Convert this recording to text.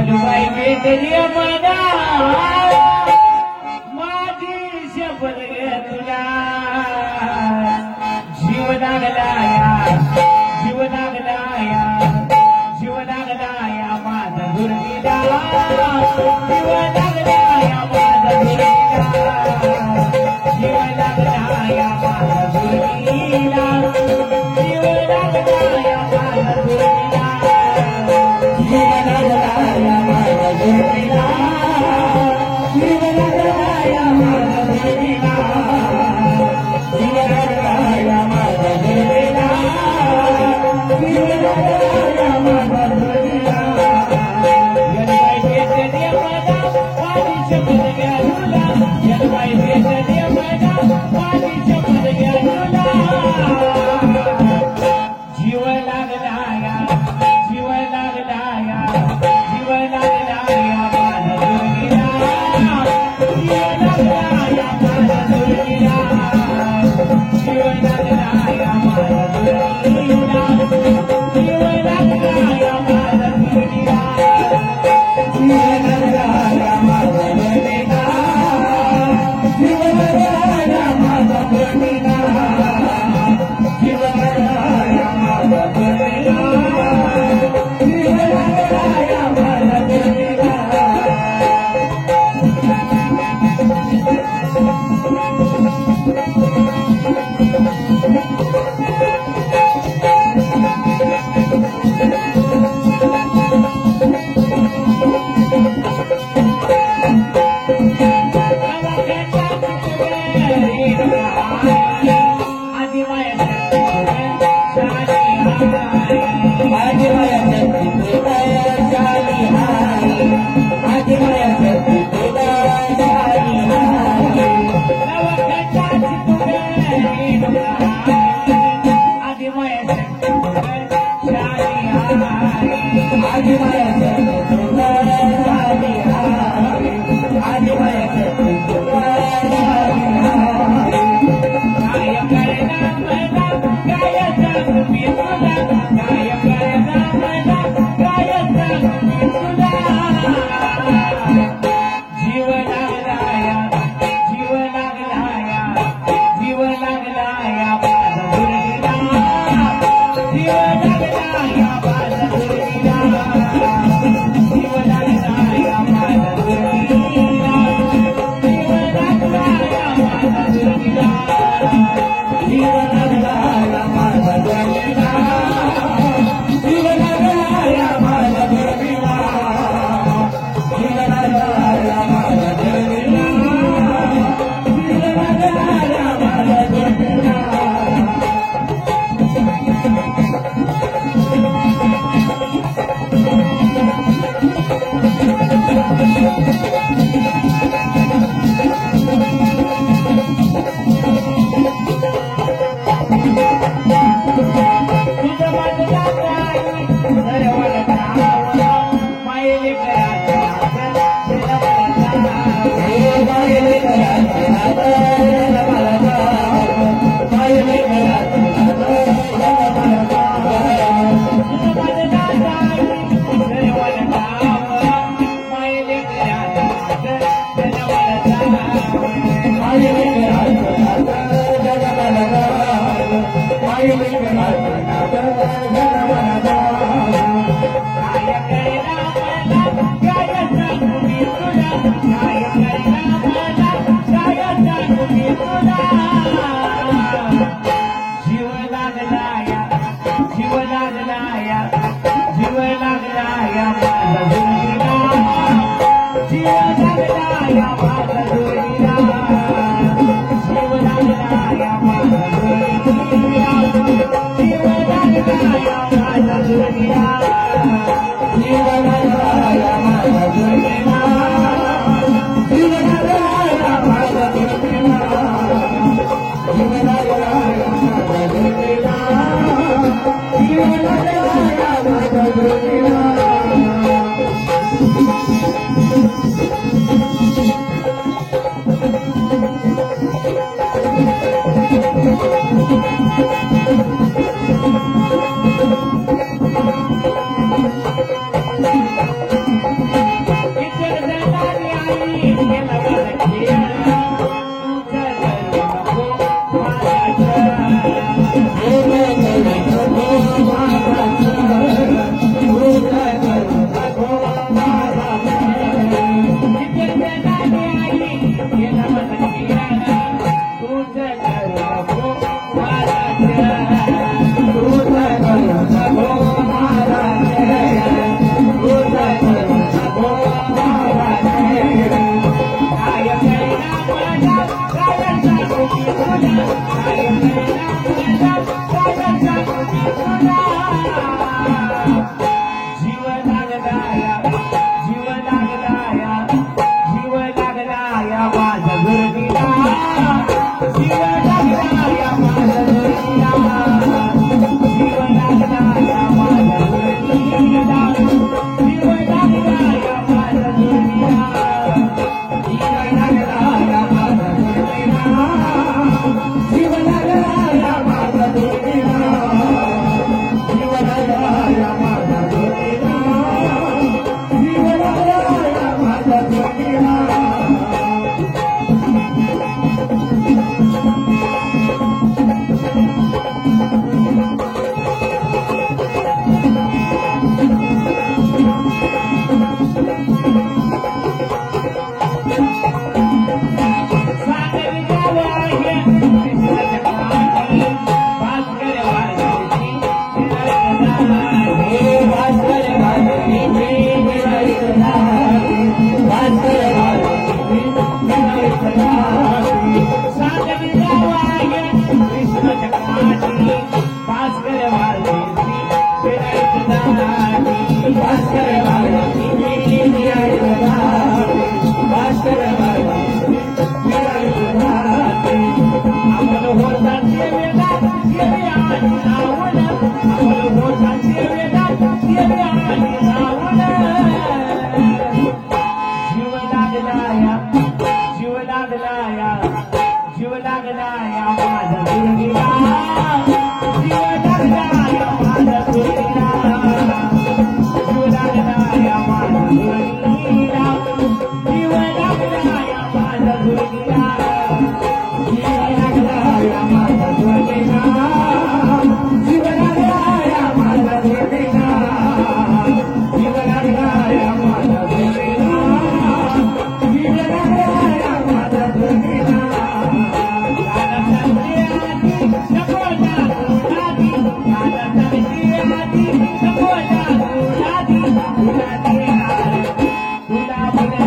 यदुबाई भेटली मला माझी शपथ घे तुला जीव लागलाया जीव लागलाया जीव लागलाया माझा गुरुजीला जीव लागलाया माझा गुरुजीला जीव लागलाया माझा गुरुजीला जीव लागलाया माझा गुरुजीला जीव लागलाया माझा गुरुजीला जीव लागलाया माझा गुरुजीला जीव लागलाया माझा गुरुजीला जीव लागलाया माझा गुरुजीला यदुबाई भेटली मला माझी शपथ घ्या तुला यदुबाई भेटली मला माझी शपथ घ्या तुला जीव लागलाया जीव लागलाया जीव लागलाया माझा गुरुजीला जीव लागलाया माझा गुरुजीला जीव लागलाया माझा गुरुजीला जीव लागलाया माझा गुरुजीला जीव लागलाया माझा गुरुजीला जीव लागलाया माझा गुरुजीला जीव लागलाया माझा गुरुजीला जीव लागलाया माझा गुरुजीला Thank you. तुला